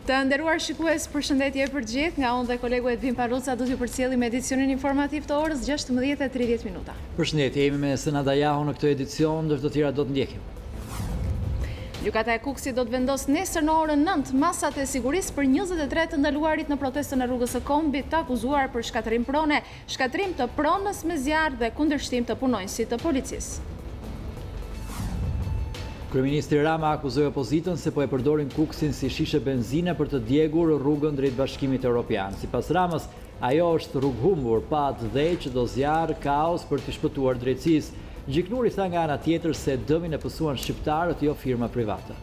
Të nderuar shikues, përshëndetje për gjithë, nga unë dhe kolegu Edvin Paruca do t'ju përcjellim edicionin informativ të orës 16:30. Përshëndetje, jemi me Senada Jahu në këtë edicion, ndër të tjera do të ndjekim. Gjykata e Kukësit do të vendos nesër në orën 9 masat e sigurisë për 23 të ndaluarit në protestën e rrugës së Kombit, të akuzuar për shkatërim prone, shkatërim të pronës me zjarr dhe kundërshtim të punonjësit të policisë. Kryeministri Rama akuzoi opozitën se po e përdorin Kukësin si shishe benzine për të djegur rrugën drejt Bashkimit Evropian. Sipas Ramës, ajo është rrugë humbur, pa dheq, dozjar, kaos për të shpëtuar drejtësisë. Gjiknuri tha nga ana tjetër se dëmin e pësuan shqiptarët, jo firma private.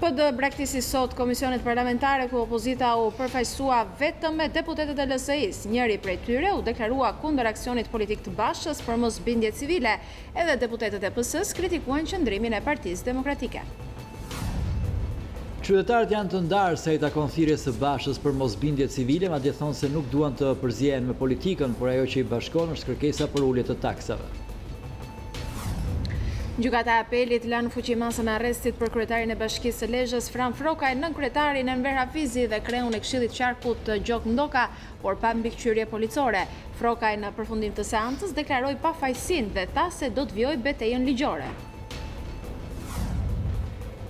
PD braktisi sot komisionet parlamentare ku opozita u përfaqësua vetëm me deputetët e LSI-s. Njëri prej tyre u deklarua kundër aksionit politik të Bashës për mosbindje civile, edhe deputetët e PS-s kritikuan qëndrimin e Partisë Demokratike. Qytetarët janë të ndarë se i takon thirrjes së Bashës për mosbindje civile, madje thonë se nuk duan të përzihen me politikën, por ajo që i bashkon është kërkesa për ulje të taksave. Gjykata e Apelit la në fuqi masën e arrestit për kryetarin e Bashkisë së Lezhës Fran Frokaj, nën kryetarin Enver Hafizi dhe kreun e Këshillit Qarkut Gjok Ndoka, por pa mbikëqyrje policore. Frokaj në përfundim të seancës deklaroi pafajësinë dhe tha se do të vijojë betejën ligjore.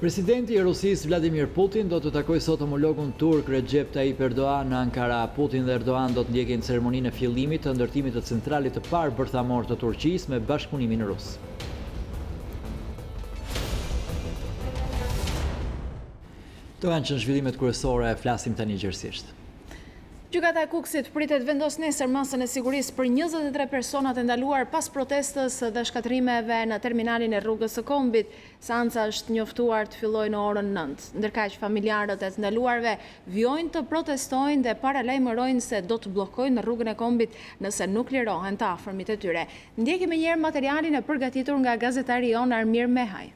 Presidenti i Rusisë Vladimir Putin do të takojë sot homologun turk Recep Tayyip Erdogan në Ankara. Putin dhe Erdogan do të ndjekin ceremoninë e fillimit të ndërtimit të centralit të parë bërthamor të Turqisë me bashkëpunimin rus. Të kanë që në zhvillimet kryesore, flasim tani gjërësisht. Gjykata e Kukësit pritet vendos nesër masën e sigurisë për 23 personat e ndaluar pas protestës dhe shkatërimeve në terminalin e rrugës së Kombit. Seanca është njoftuar të fillojë në orën 9. Ndërkaq familjarët e të ndaluarve vjojnë të protestojnë dhe paralajmërojnë se do të bllokojnë rrugën e Kombit nëse nuk lirohen të afërmit e tyre. Ndjekim njëherë materialin e përgatitur nga gazetari jon Armir Mehaj.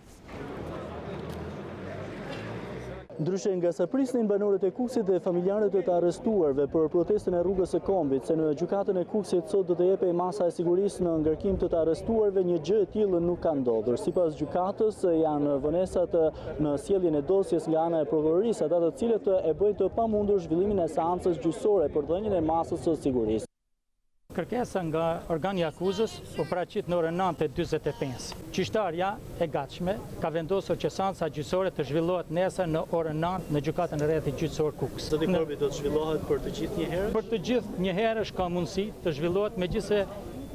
Ndryshe nga sa prisnin banorët e Kukësit dhe familjarët e të arrestuarve për protestën e rrugës së Kombit, se në gjykatën e Kukësit sot do të jepej masa e sigurisë në ngarkim të arrestuarve, një gjë e tillë nuk ka ndodhur. Sipas gjykatës janë vonesat në sjelljen e dosjes nga ana e prokurorisë, ata të cilët e bëjnë të pamundur zhvillimin e seancës gjyqësore për dhënien e masës së sigurisë. Kërkesa nga organi akuzës u paraqit në orën 9:45. Gjyqtarja e gatshme ka vendosur që seanca gjyqësore të zhvillohet nesër në orën 9 në gjykatën e rrethit gjyqësor Kukës. Zoti Korbi do të zhvillohet për të gjithë një herë? Për të gjithë një herë është ka mundësi të zhvillohet, megjithëse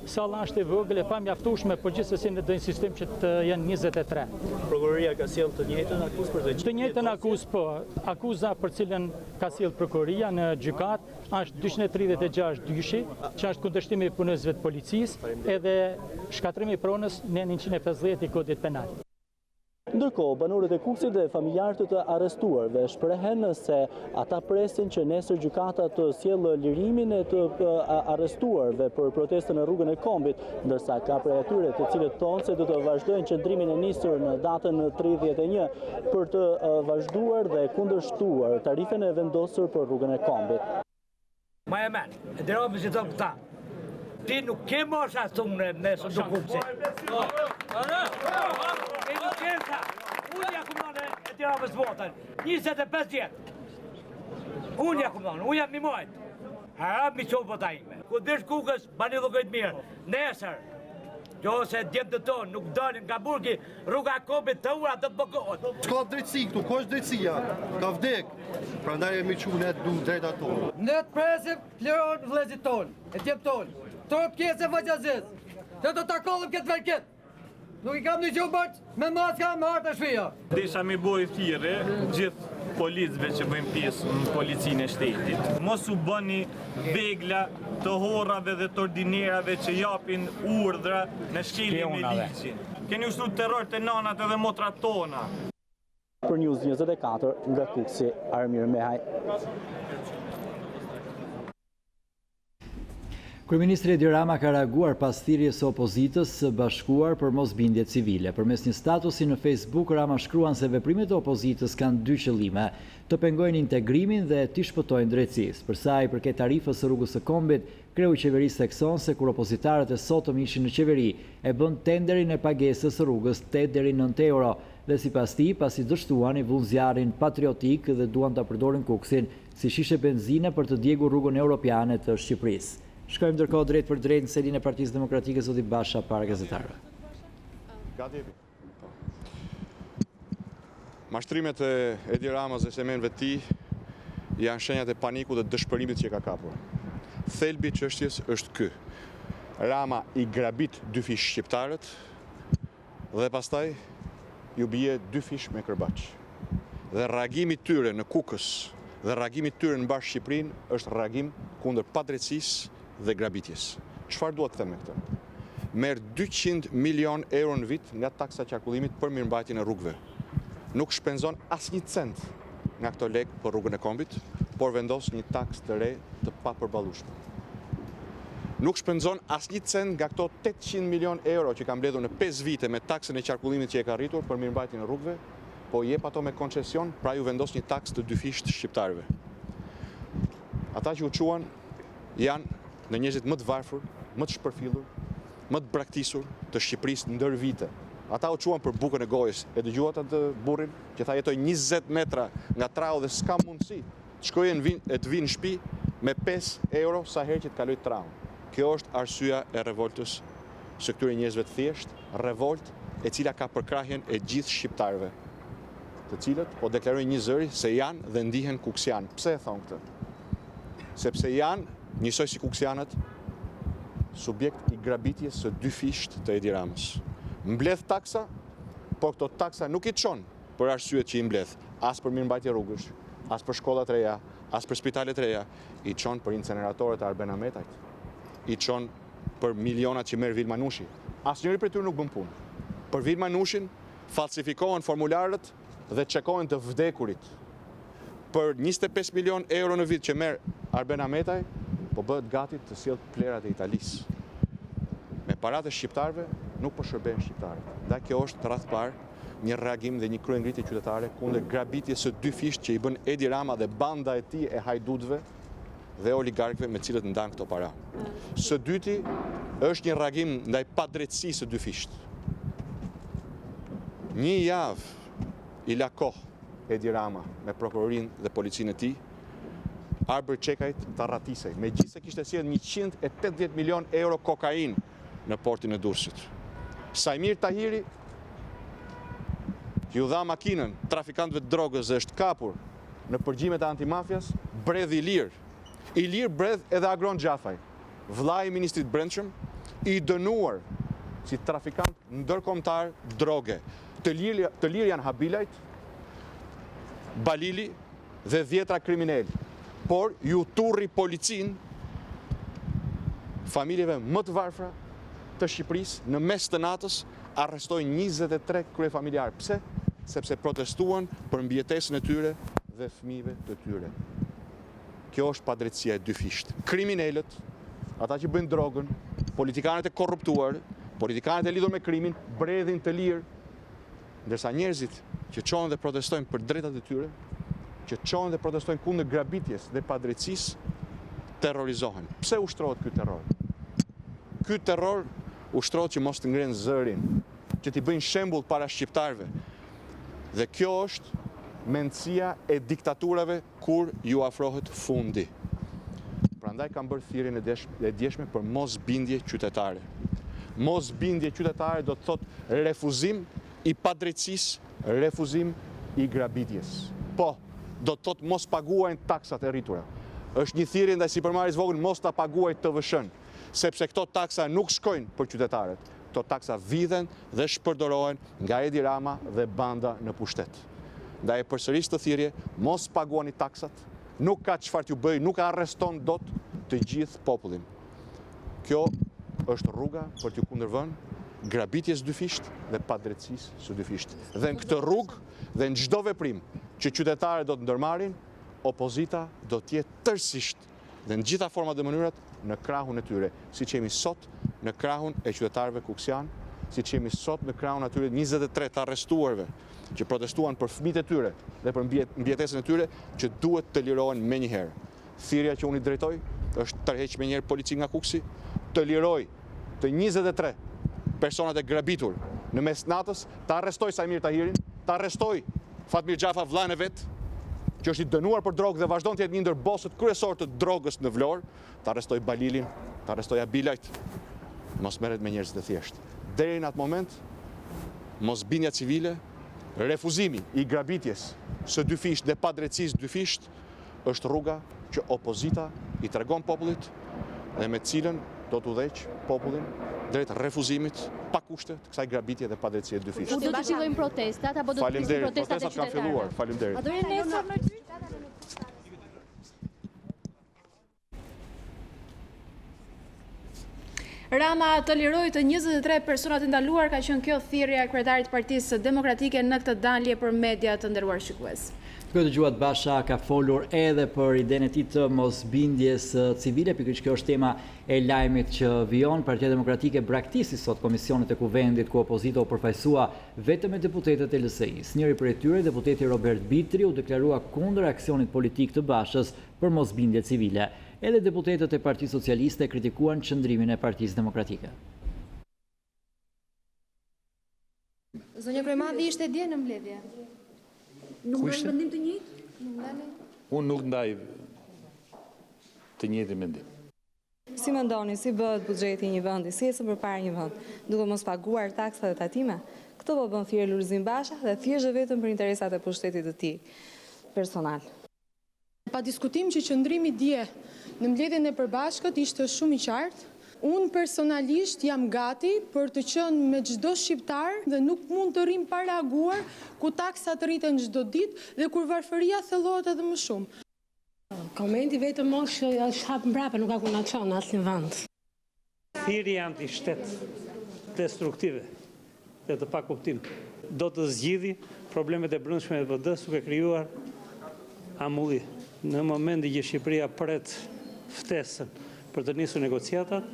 salla është e vogël e pa mjaftueshme, por gjithsesi ne do insistojmë që të jenë 23. Prokuroria ka sjellë të njëjtën akuzë për të gjithë? Të njëjtën akuzë, po. Akuza për cilën ka sjellë prokuroria në gjykatë është 236 dyshi, që është kundërshtimi i punësve të policisë, edhe shkatërimi i pronës në 150 i Kodit Penal. Ndërkohë, banorët e Kukësit dhe familjarët të arrestuarve shprehen se ata presin që nesër gjykata të sjellë lirimin e të arrestuarve për protestën në rrugën e Kombit, ndërsa ka prej atyre të cilët thonë se do të vazhdojnë qëndrimin e nisur në datën 31 për të vazhduar dhe kundërshtuar tarifën e vendosur për rrugën e Kombit. Ma e men, e dirove si të këta. Ti nuk ke mosha thumë nësë në Kukësit. Ti nuk ke sa. Unë ja kumënë e dirove së votën. 25 vjetë. Unë ja kumënë, unë jam një mojtë. Harab mi qovë vota ime. Ku dhish Kukës, bani dhukojt mirë. Nesër, jo se djemë të tonë, nuk dalim nga burgi, rruga Kombit të ura të të bëkohet. S'ka drejtësi këtu, ko është drejtësia? Ka vdek, pra ndaj e mi që ne du drejta tonë. Ne të presim, liron vlezit tonë, e tjemë tonë. Të të kjesë e vëgjazis, të të takollëm këtë verket. Nuk i kam një gjubët, me maska me hartë e shvija. Desha mi boj thire gjithë policëve që bëjmë pjesë në policinë e shtetit. Mos u bëni vegla të horrave dhe të ordinerave që japin urdhra në shkelje me ligjin. Keni ushtu terror të nanat edhe motrat tona. Për News 24 nga Kukësi, Armir Mehaj. Kryeministri Edi Rama ka reaguar pas thirrjes së opozitës së bashkuar për mosbindje civile. Përmes një statusi në Facebook, Rama shkruan se veprimet e opozitës kanë dy qëllime: të pengojnë integrimin dhe t'i shpëtojnë drejtësisë. Për sa i përket tarifës së rrugës së Kombit, kreu i qeverisë thekson se kur opozitaret e sotëm ishin në qeveri, e bën tenderin e pagesës së rrugës 8 deri 9 euro. dhe sipas tij, pasi dështuan i vullën zjarrin patriotik dhe duan ta përdorin kuksin si shishe benzine për të djegur rrugën europiane të Shqipërisë. Shkojmë ndërkohë drejt për drejt në selinë e Partisë Demokratike, zoti Basha, para gazetarëve. Mashtrimet e Edi Ramës dhe semenëve të tij janë shenjat e panikut dhe dëshpërimit që ka kapur. Thelbi i çështjes është ky. Rama i grabit 2 fish shqiptarët dhe pastaj ju bie 2 fish me kërbaç. Dhe reagimi i tyre në Kukës dhe reagimi i tyre në Bashkë Shqipërinë është reagim kundër padrejtisë dhe grabitjes. Çfarë duhet të them me këtë? Merr 200 milion euro në vit nga taksa qarkullimit për mirëmbajtjen e rrugëve. Nuk shpenzon asnjë cent nga këto lekë për rrugën e kombit, por vendos një taks të re të papërballueshme. Nuk shpenzon asnjë cent nga këto 800 milion euro që ka mbledhur në 5 vite me taksën e qarkullimit që e ka rritur për mirëmbajtjen e rrugëve, po jep ato me koncesion, pra ju vendos një taks të 2 fish të shqiptarëve. Ata që u quan janë në njerëzit më të varfër, më të shpërfillur, më të braktisur të Shqipërisë ndër vite. Ata u quan për bukën e gojës. E dëgjuat atë burrin që tha jetoj 20 metra nga trau dhe s'ka mundësi të shkojë të vinë në shtëpi me 5 euro sa herë që të kaloj traun. Kjo është arsyeja e revoltës së këtyre njerëzve të thjesht, revolt e cila ka përkrahjen e gjithë shqiptarëve, të cilët po deklarojnë një zëri se janë dhe ndihen kuksian. Pse e thon këtë? Sepse janë njësoj si kuksianët, subjekt i grabitjes së 2 fisht të Edi Ramës. Mbledh taksa, por këto taksa nuk i çon për arsyet që i mbledh, as për mirëmbajtje rrugësh, as për shkollat reja, as për spitalet reja, i çon për inceneratorët e Albanametajt, i çon për milionat që merr Vilmanushi. Asnjëri prej tyre nuk bën punë. Për Vilmanushin falsifikohen formularët dhe çekohen të vdekurit. Për 25 milion euro në vit që merr Albanametaj, po bëhet gati të sjellë plerat e Italisë. Me paratë e shqiptarëve nuk po shërben shqiptarët. Dhe kjo është rreth parë një reagim dhe një kryengritje qytetare kundër grabitjes së 2 fish që i bën Edi Rama dhe banda e tij e hajdutëve dhe oligarkëve me cilët ndan këto para. Së dyti është një reagim ndaj padrejtësisë së 2 fisht. Një javë i la kohë Edi Rama me prokurorinë dhe policinë e tij Arbër Çekajt të arratisej, megjithëse kishte sjellë 180 milion euro kokainë në portin e Durrësit. Sajmir Tahiri, që u dha makinën trafikantëve të drogës dhe është kapur në përgjimet e antimafjas, bredh i lirë. I lirë bredh edhe Agron Gjafaj, vllai i ministrit brendshëm, i dënuar si trafikant ndërkombëtar droge. Të lirë janë Habilajt, Balili dhe 10 kriminal. Por ju turri policin familjeve më të varfra të Shqipërisë në mes të natës arrestoi 23 kryefamiljarë. Pse? Sepse protestuan për mbijetesën e tyre dhe fëmijëve të tyre. Kjo është padrejtësia e 2 fisht. Kriminalët, ata që bëjnë drogën, politikanët e korruptuar, politikanët e lidhur me krimin, bredhin të lirë, ndërsa njerëzit që çohen dhe protestojnë për drejtat e tyre, që çohen dhe protestojnë kundër grabitjes dhe padrejtësisë, terrorizohen. Pse ushtrohet ky terror? Ky terror ushtrohet që mos të ngrenë zërin, që t'i bëjnë shembull para shqiptarëve. Dhe kjo është mendësia e diktaturave kur ju afrohet fundi. Prandaj kam bërë thirrjen e djeshme për mosbindje qytetare. Mosbindje qytetare do të thotë refuzim i padrejtësisë, refuzim i grabitjes. Po, do të thotë mos paguajnë taksat e rritura. Është një thirrje ndaj sipërmarrjes vogël mos ta paguajë TVSH-n, sepse këto taksa nuk shkojnë për qytetarët. Këto taksa vidhen dhe shpërdorohen nga Edi Rama dhe banda në pushtet. Ndaj përsëris të thirrje, mos paguani taksat, nuk ka çfarë t'ju bëj, nuk arreston dot të gjithë popullin. Kjo është rruga për t'ju kundërvënë grabitjes 2 fisht dhe padrejtësisë së 2 fisht. Dhe në këtë rrugë dhe në çdo veprim që qytetarët do të ndërmarrin, opozita do të jetë tërësisht dhe në gjitha format dhe mënyrat në krahun e tyre, siç jemi sot në krahun e qytetarëve kuksian, siç jemi sot në krahun atyre 23 të arrestuarve që protestuan për fëmijët e tyre dhe për mbijetesën e tyre që duhet të lirohen menjëherë. Thirrja që unë i drejtoj është tërheq menjëherë policinë nga Kuksi, të liroj të 23 personat e grabitur në mes natës, të arrestoj Sajmir Tahirin, ta arrestoj Fatmir Gjafa vllajën e vet, që është i dënuar për drogë dhe vazhdon të jetë një ndër bosët kryesor të drogës në Vlorë, ta arrestoj Balilin, ta arrestoj Abilajt, mos merret me njerëzit e thjeshtë. Deri në atë moment, mosbindja civile, refuzimi i grabitjes së dyfisht dhe padrejtësisë dyfisht është rruga që opozita i tregon popullit dhe me cilën do të udhëheq popullin drejt refuzimit pa kushte të kësaj grabitje dhe padrejtësie dyfisht. Do të fillojnë protestat apo do të fillojnë protestat e kanë filluar. Faleminderit. Rama të liroj të 23 personat të ndaluar, ka qenë kjo thirrja e kryetarit të Partisë Demokratike në këtë dalje për media të nderuar shikues. Këtë dëgjuat Basha ka folur edhe për idenë e tij të mosbindjes civile, pikërisht kjo është tema e lajmit që vijon. Partia Demokratike braktisi sot komisionet e kuvendit ku opozita u përfaqësua vetëm me deputetët e LSI-s. Njëri prej tyre, deputeti Robert Bitri, u deklarua kundër aksionit politik të Bashës për mosbindje civile. Edhe deputetët e Partisë Socialiste kritikuan qëndrimin e Partisë Demokratike. Zonja Kryemadhi ishte dje në mbledhje. Nuk merr mendim të njëjtë? Unë nuk ndaj të njëjtin mendim. Si mendoni, si bëhet buxheti i një vendi, si ecën përpara një vend, duke mos paguar taksa dhe tatime? Këtë po bën thirrje Lulzim Basha dhe thjesht vetëm për interesat e pushtetit të tij personal. Pa diskutim që qëndrimi dje në mbledhjen e përbashkët ishte shumë i qartë. Unë personalisht jam gati për të qenë me çdo shqiptar dhe nuk mund të rrim pa reaguar ku taksat rriten çdo ditë dhe kur varfëria thellohet edhe më shumë. Komenti vetëm është hap mbrapa, nuk ka ku na çon asnjë vend. Thirrja anti-shtet destruktive dhe të pa kuptim do të zgjidhi problemet e brendshme të PD-s duke krijuar amulli. Në momentin që Shqipëria pret ftesën për të nisur negociatat,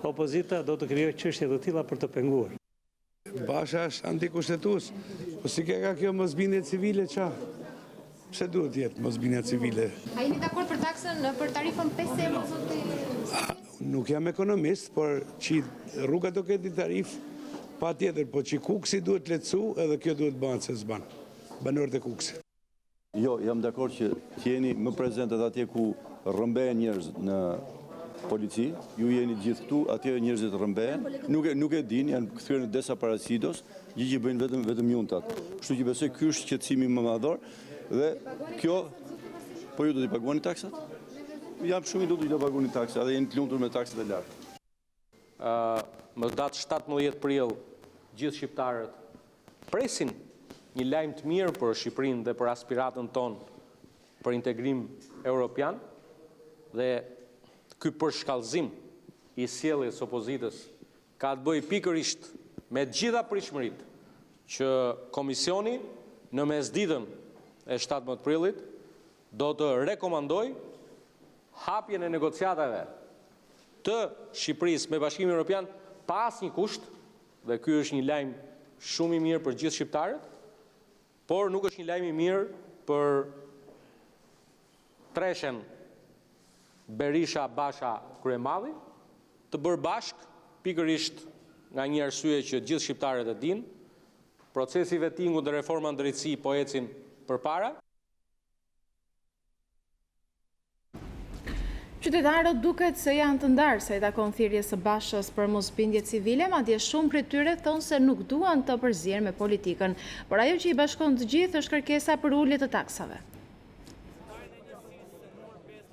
opozita do të krijojë çështje të tilla për të penguar. Basha është antikushtetues, po si ka kjo mosbindje civile ça? Pse duhet të jetë mosbindja civile? A jeni dakord për taksën për tarifën 5 euro zoti? Nuk jam ekonomist, por që rruga do ketë tarif patjetër, po që Kuksi duhet lehtësu edhe kjo duhet bëhet se s'ban. Banorët e Kuksit. Jo, jam dakord që t'jeni më prezent edhe atje ku rrëmbehen njerëz në polici, ju jeni gjithë këtu, atje njerëzit rrëmbehen, nuk e din, janë kthyer në desaparecidos, gjë që bëjnë vetëm juntat. Kështu që besoj ky është shqetësimi më madhor dhe kjo po ju do t'i paguani taksat? Jam shumë i lutur që do paguani taksat dhe jeni të lumtur me taksat e larta. Më datë 17 prill, gjithë shqiptarët presin një lajm të mirë për Shqipërinë dhe për aspiratën tonë për integrim europian dhe ky përshkallëzim i sjelljes opozitës ka të bëjë pikërisht me gjitha pritshmëritë që komisioni në mesditën e 17 prillit do të rekomandoj hapjen e negociatave të Shqipërisë me Bashkimin Evropian pa asnjë kusht, dhe ky është një lajm shumë i mirë për gjithë shqiptarët, por nuk është një lajm i mirë për treshen Berisha Basha Kryemadhi, të bërë bashk pikërisht nga një arsye që gjithë shqiptarët e dinë, procesi vettingu dhe reforma në drejtësi po ecin përpara. Qytetarët duket se janë të ndarë se i takon thirrjes së Bashës për mosbindje civile, madje shumë prej tyre thonë se nuk duan të përzihen me politikën, por ajo që i bashkon të gjithë është kërkesa për ulje të taksave.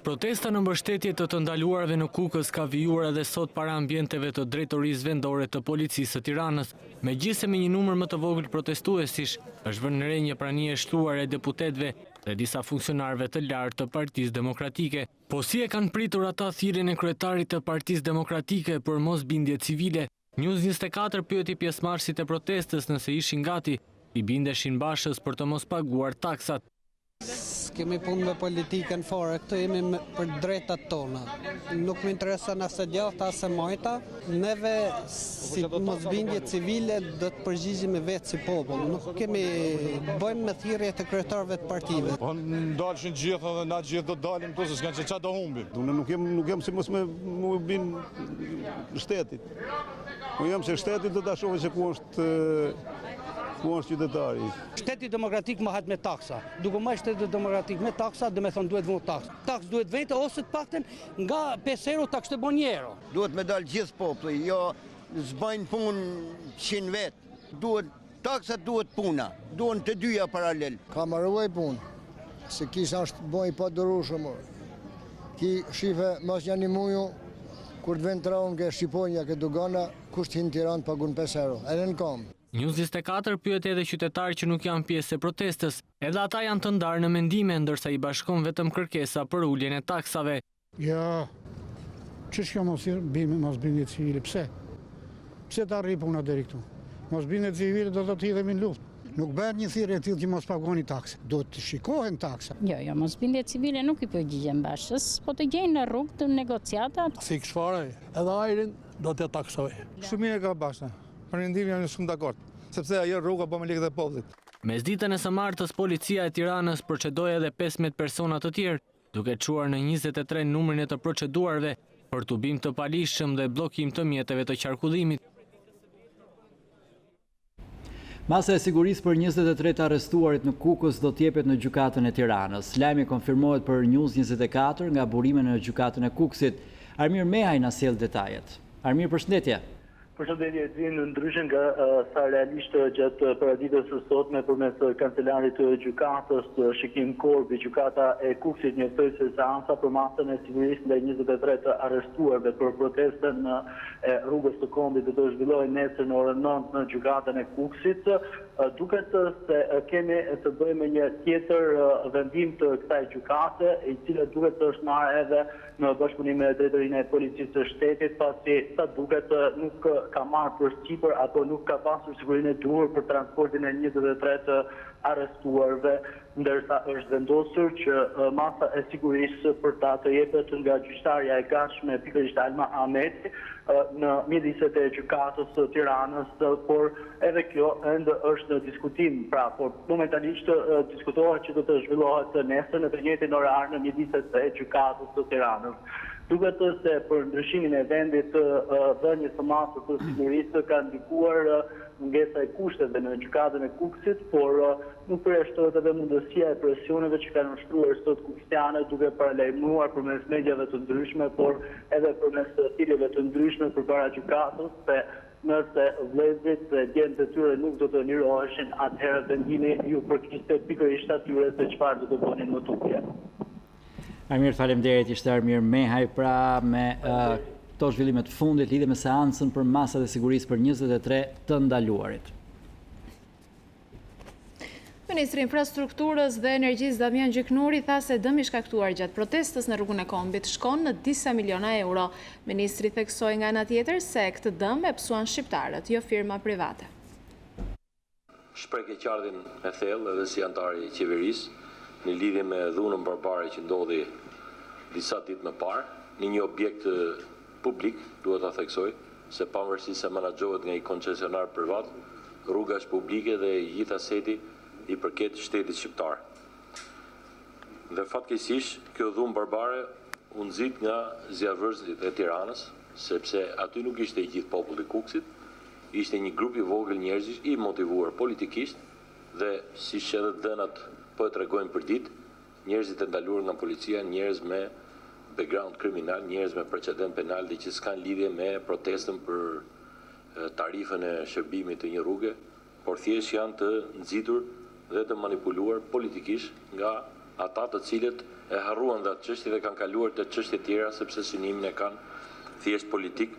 Protesta në mbështetje të ndaluarve në Kukës ka vijuar edhe sot para ambienteve të drejtorisë vendore të policisë së Tiranës. Megjithëse me një numër më të vogël protestuesish, është vënë në re një prani e shtuar e deputetëve dhe disa funksionarëve të lartë të Partisë Demokratike. Po si e kanë pritur ata thirrjen e kryetarit të Partisë Demokratike për mosbindje civile? News24 pyeti pjesëmarrësit e protestës nëse ishin gati i bindeshin Bashës për të mos paguar taksat. Kemi punë me politikën fare, këtu jemi për drejtat tona. Nuk më intereson as e djathta as e majta. Neve si mosbindje civile do të përgjigjemi vetë si popull. Nuk kemi bëjmë me thirrjet e kryetarëve të partive. Po ndalshin gjithë dhe na gjithë do dalim këtu se s'kan çfarë do humbim. Unë nuk jam si mos me bin shtetit. Unë jam se shteti do ta shohë se ku ku është qytetari. Shteti demokratik mahet me taksa. Duke marrë shteti demokratik me taksa, do me thonë duhet vënë taksë. Taksë duhet vete ose të paktën nga 5 euro taksë të bën 1 euro. Duhet me dalë gjithë populli, jo zbajnë punë 100 vetë. Duhet taksat, duhet puna, duhen të dyja paralel. Ka marruaj punë, se kisha është boj pa dërushëm. Ki shife mas janë i muju, kur të vend të raun ke Shqiponja ke Dugana, kusht hinë Tiranë pagun 5 euro, edhe në kam. News24 pyet edhe qytetarë që nuk janë pjesë e protestës, edhe ata janë të ndarë në mendime, ndërsa i bashkon vetëm kërkesa për uljen e taksave. Ja, që shkjo mos bindje civile, pse? Pse ta rri puna deri këtu? Mos bindje civile do të hidhemi në luftë. Nuk bën një thirrje e tillë që mos pagoni taksë. Do të shikohen taksa. Jo, mos bindje civile nuk i përgjigjen bashkës, po të gjejnë në rrugë të negociata. Fiks fare, edhe ajrin do të taksoj. Shumë mirë ka bashkë. Perëndimi janë shumë dakord, sepse ajo rruga po me lekët e popullit. Mesditën e së martës, policia e Tiranës procedoi edhe 15 persona të tjerë, duke çuar në 23 numrin e të proceduarve për tubim të palishëm dhe bllokim të mjeteve të qarkullimit. Masa e sigurisë për 23 të arrestuarit në Kukës do t'jepet në gjykatën e Tiranës. Lajmi konfirmohet për News24 nga burime në gjykatën e Kukësit. Armir Mehaj na sjell detajet. Armir, përshëndetje. Përshëndetje, Edin, ndryshe nga sa realisht gjatë paraditës së sotme përmes kancelarit të gjykatës Shikim Korbi, gjykata e Kukësit njoftoi se seanca për masën e sigurisë ndaj 23 të arrestuarve për protestën e rrugës së Kombit do të zhvillohej nesër në orën 9 në gjykatën e Kukësit. Duket se kemi të bëjmë me një tjetër vendim të kësaj gjykate, i cila duket se është marrë edhe në bashkëpunim me drejtorinë e policisë së shtetit, pasi sa duket nuk ka marrë përsipër apo nuk ka pasur sigurinë e duhur për transportin e 23 të arrestuarve, ndërsa është vendosur që masa e sigurisë për ta të jepet nga gjyqtarja e gatshme pikërisht Alma Ahmeti në mjediset e gjykatës së Tiranës, por edhe kjo ende është në diskutim, pra, por momentalisht diskutohet që do të zhvillohet nesër në të njëjtin orar në mjediset e gjykatës së Tiranës. Duket se për ndryshimin e vendit dhënies së masës së sigurisë ka ndikuar mungesa e kushteve në gjykatën e Kukësit, por nuk përjashtohet edhe mundësia e presioneve që kanë ushtruar sot kukësianët duke paralajmëruar përmes mediave të ndryshme, por edhe përmes thirrjeve të ndryshme përpara gjykatës se nëse vëllezërit dhe djemtë e tyre nuk do të liroheshin, atëherë vendimi ju përkiste pikërisht atyre se çfarë do të bënin më tutje. Armir, faleminderit, ishte Armir Mehaj pra me këto zhvillimet fundit lidhe me seancën për masat e sigurisë për 23 të ndaluarit. Ministri i Infrastrukturës dhe Energjisë Damian Gjiknuri tha se dëmi shkaktuar gjatë protestës në rrugën e Kombit shkon në disa miliona euro. Ministri theksoi nga ana tjetër se këtë dëm e psuan shqiptarët, jo firma private. Shpreh keqardhjen e thellë edhe si antar i qeverisë në lidhje me dhunën barbare që ndodhi disa ditë më parë në një objekt publik, duhet ta theksoj, se pavarësisht se menaxhohet nga një koncesionar privat, rruga është publike dhe gjithë aseti i përket shtetit shqiptar. Dhe fatkeqësisht kjo dhunë barbare u nxit nga zjarrvëzit e Tiranës, sepse aty nuk ishte i gjithë populli i Kukësit, ishte një grup i vogël njerëzish i motivuar politikisht dhe siç edhe dënat po e tregojnë për ditë, njerëzit e ndaluar nga policia, njerëz me background kriminal, njerëz me precedent penal dhe që s'kan lidhje me protestën për tarifën e shërbimit të një rruge, por thjesht janë të nxitur dhe të manipuluar politikisht nga ata të cilët e harruan dhe atë çështje dhe kanë kaluar te çështje tjera sepse synimin e kanë thjesht politik,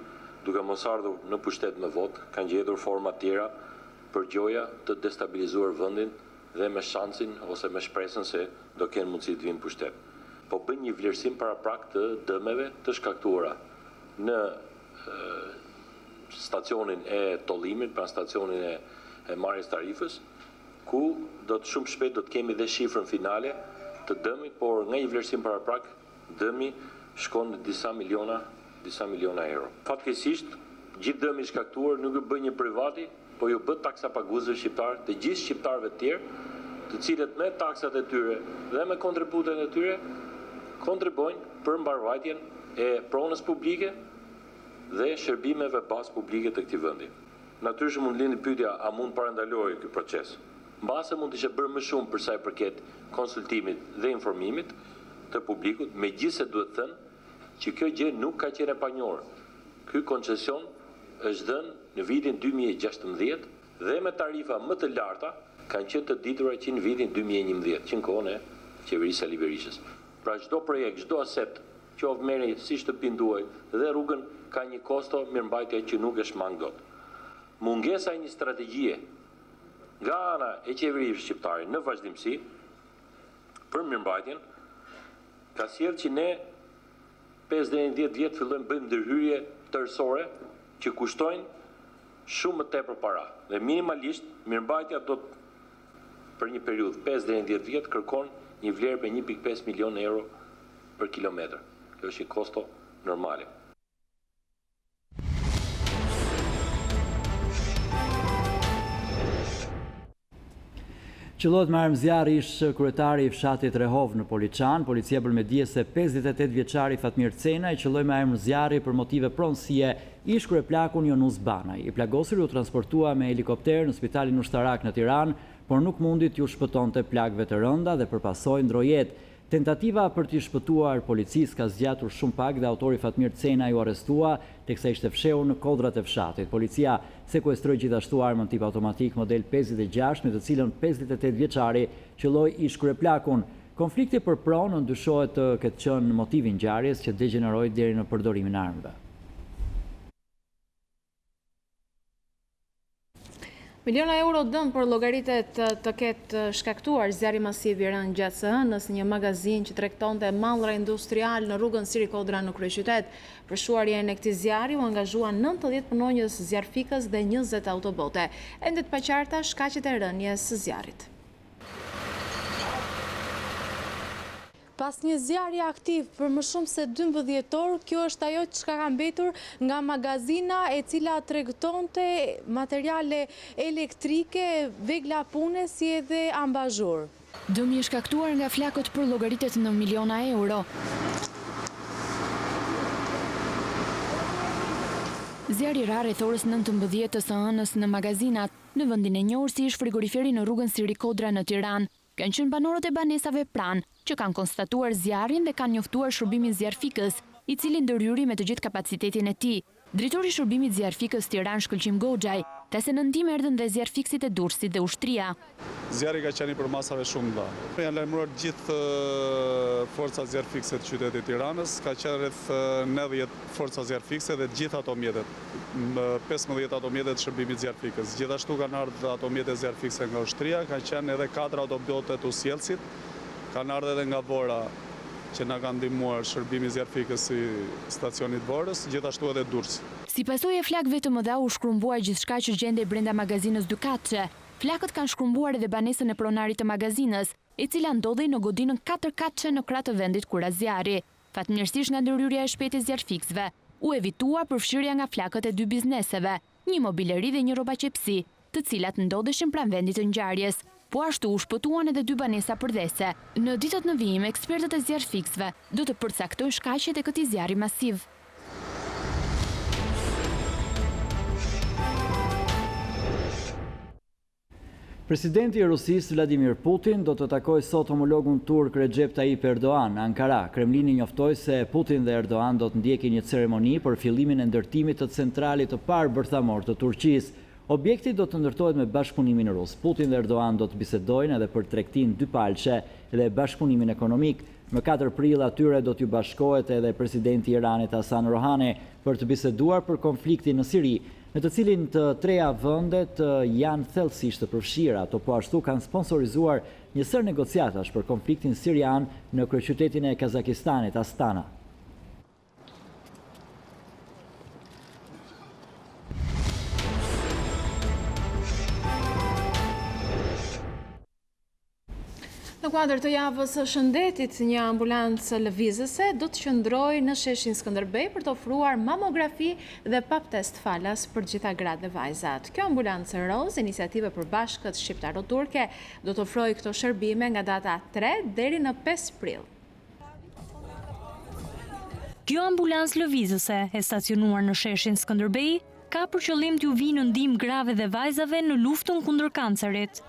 duke mos ardhur në pushtet me vot, kanë gjetur forma tjera për gjoja të destabilizuar vendin dhe me shansin ose me shpresën se do kenë mundësi të vinë pushtet. Po bëjnë një vlerësim paraprak të dëmeve të shkaktuara në stacionin e tollimit, pra stacionin e marrjes tarifës, ku do të shumë shpejt do të kemi dhe shifrën finale të dëmit, por nga një vlerësim paraprak dëmi shkon në disa miliona euro. Fatkeqësisht, gjithë dëmi i shkaktuar nuk e bën një privati, po ju bë taksapaguesve shqiptar, të gjithë shqiptarëve të tjerë, të cilët me taksat e tyre dhe me kontributet e tyre kontribojnë për mbarvajtjen e pronës publike dhe shërbimeve bazë publike të këtij vendi. Natyrisht mund lindi pyetja a mund parandalohet ky proces. Mbase mund të ishte bërë më shumë për sa i përket konsultimit dhe informimit të publikut, megjithëse duhet thënë që kjo gjë nuk ka qenë e panjohur. Ky koncesion është dhënë në vitin 2016 dhe me tarifa më të larta kanë qenë të ditura që në vitin 2011, që në kohën e qeverisë Sali Berishës. Pra çdo projekt, çdo aset, qoftë merri si shtëpinë tuaj dhe rrugën, ka një kosto mirëmbajtje që nuk është mangë dot. Mungesa e një strategjie nga ana e qeverisë shqiptare në vazhdimsi për mirëmbajtjen ka sjellë që ne 5 deri në 10 vjet fillojmë bëjmë ndërhyrje tërësore që kushtojnë shumë më tepër para. Dhe minimalisht mirëmbajtja do të për një periudhë 5 deri në 10 vjet kërkon një vlerë për 1.5 milion euro për kilometër. Kjo është një kosto normale. Qëllohet marrëm zjarri ish kryetari i fshatit Rehov në Poliçan. Policia bën me dije se 58 vjeçari Fatmir Cena i qëlloi me emër zjarri për motive pronësie ish kryeplakun Jonus Banaj. I plagosur u transportua me helikopter në spitalin ushtarak në Tiranë, por nuk mundi t'ju shpëtonte plagëve të rënda dhe përpasoi ndrojet. Tentativa për t'i shpëtuar policisë ka zgjatur shumë pak dhe autori Fatmir Cena ju arrestua teksa ishte fshehur në kodrat e fshatit. Policia sekuestroi gjithashtu armën tip automatik model 56 me të cilën 58 vjeçari qëlloi ish kryeplakun. Konflikti për pronë ndyshohet të ketë qenë motivi i ngjarjes që degeneroi deri në përdorimin e armëve. Miliona euro dëm për llogaritet të ketë shkaktuar zjarri masiv i rënë gjatë së hënës në një magazin që tregtonte mallra industrial në rrugën Siri Kodra në kryeqytet. Për shuarjen e këtij zjarri u angazhuan 90 punonjës zjarfikës dhe 20 autobote. Ende të paqarta shkaqet e rënies së zjarrit. Pas një zjarri aktiv për më shumë se 12 orë, kjo është ajo që ka mbetur nga magazina e cila tregtonte materiale elektrike, vegla pune si edhe ambazhur. Dëmi i shkaktuar nga flakët për llogaritet në miliona euro. Zjarri ra rreth orës 19 së hënës në magazinat, në vendin e njohur si ish frigoriferi në rrugën Siri Kodra në Tiranë. Kanë qenë banorët e banesave pranë, që kanë konstatuar zjarrin dhe kanë njoftuar shërbimin zjarfikës, i cili ndërhyri me të gjithë kapacitetin e tij. Drejtori i shërbimit zjarfikës Tiranë Shkëlqim Goxhaj, tase në ndihmë erdhën dhe zjarfikësit e Durrësit dhe ushtria. Zjarri ka qenë për masave shumë dha. Janë lajmëruar gjithë forcat zjarfikëse të qytetit Tiranës, ka qenë rreth 90 forca zjarfikëse dhe gjithë ato mjetet. 15 ato mjetet të shërbimit zjarfikës. Gjithashtu kanë ardhur ato mjetet zjarfikëse nga ushtria, ka qenë edhe 4 autobote të usjellësit, kanë ardhur edhe nga Vora që na kanë ndihmuar shërbimi zjarfikës i stacionit Vorës, gjithashtu edhe Durrës. Si pasojë e flakëve të mëdha u shkrumbuar gjithçka që gjendej brenda magazinës Dukatçe. Flakët kanë shkrumbuar edhe banesën e pronarit të magazinës, e cila ndodhej në godinën 4 katçe në krah të vendit ku ra zjarri. Fatmirësisht nga ndërhyrja e shpejtë e zjarfikësve, u evitua përfshirja nga flakët e 2 bizneseve, një mobileri dhe një rrobaqepsi, të cilat ndodheshin pranë vendit të ngjarjes. Po ashtu u shpëtuan edhe 2 banesa përdhese. Në ditët në vijim, ekspertët e zjarfikësve do të përcaktojnë shkaqet e këtij zjarri masiv. Presidenti i Rusisë Vladimir Putin do të takojë sot homologun turk Recep Tayyip Erdogan në Ankara. Kremlini njoftoi se Putin dhe Erdogan do të ndjekin një ceremoni për fillimin e ndërtimit të centralit të parë bërthamor të Turqisë. Objekti do të ndërtohet me bashkëpunimin rus. Putin dhe Erdogan do të bisedojnë edhe për tregtinë dypalçe dhe bashkëpunimin ekonomik. Më 4 prill atyre do t'ju bashkohet edhe presidenti i Iranit Hasan Rohani për të biseduar për konfliktin në Siri, në të cilin të treja vendet janë thellësisht të përfshira. Ato po ashtu kanë sponsorizuar një sër negociatash për konfliktin sirian në kryeqytetin e Kazakistanit, Astana. Në kuadër të javës së shëndetit, një ambulancë lëvizëse do të qëndrojë në sheshin Skënderbej për të ofruar mamografi dhe pap test falas për gjitha gratë dhe vajzat. Kjo ambulancë roz, iniciative për bashkët shqiptaro-turke, do të ofrojë këto shërbime nga data 3 deri në 5 prill. Kjo ambulancë lëvizëse e stacionuar në sheshin Skënderbej ka për qëllim t'ju vinë në ndihmë grave dhe vajzave në luftën kundër kancerit.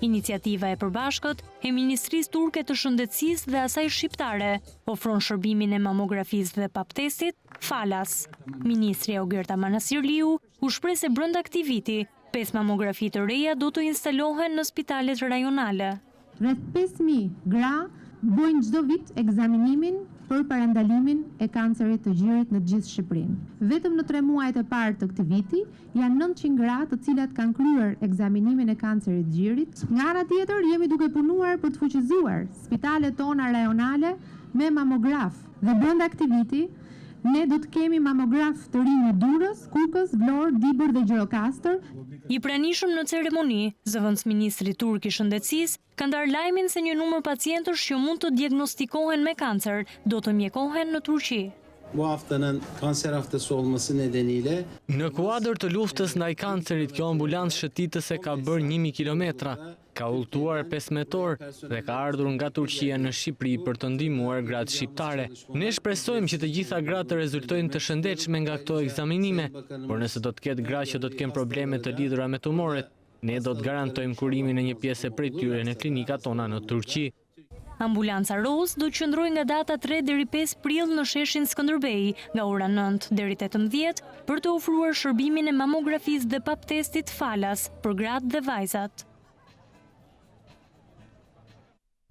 Iniciativa e përbashkët e Ministrisë Turke të Shëndetësisë dhe asaj shqiptare ofron shërbimin e mamografisë dhe paptestit falas. Ministri Ogjerta Manasirliu u shpreh se brenda këtij viti 5 mamografi të reja do të instalohen në spitalet rajonale. Rreth 5.000 gra bojnë çdo vit ekzaminimin për parandalimin e kancerit të gjirit në gjithë Shqipërinë. Vetëm në 3 muajt e parë të këtij viti janë 900 gra të cilat kanë kryer ekzaminimin e kancerit të gjirit. Nga ana tjetër jemi duke punuar për të fuqizuar spitalet tona rajonale me mamograf dhe brenda këtij viti ne do të kemi mamograf të rinj në Durrës, Kukës, Vlorë, Dibër dhe Gjirokastër. I pranishëm në ceremoni, zëvendësministri turk i shëndetësisë ka ndarë lajmin se një numër pacientësh që mund të diagnostikohen me kancer do të mjekohen në Turqi. Bu haftanın kanser haftası olması nedeniyle në kuadër të luftës ndaj kancerit, kjo ambulancë shëtitëse ka bërë 1000 kilometra, ka udhëtuar 15 orë dhe ka ardhur nga Turqia në Shqipëri për të ndihmuar gratë shqiptare. Ne shpresojmë që të gjitha gratë të rezultojnë të shëndetshme nga këto ekzaminime, por nëse do të ketë gra që do të kenë probleme të lidhura me tumoret, ne do të garantojmë kurimin e një pjese prej tyre në klinikat tona në Turqi. Ambulanca Roz do të qëndrojë nga data 3 deri 5 prill në sheshin Skënderbej, nga ora 9 deri 18 për të ofruar shërbimin e mamografisë dhe pap testit falas për gratë dhe vajzat.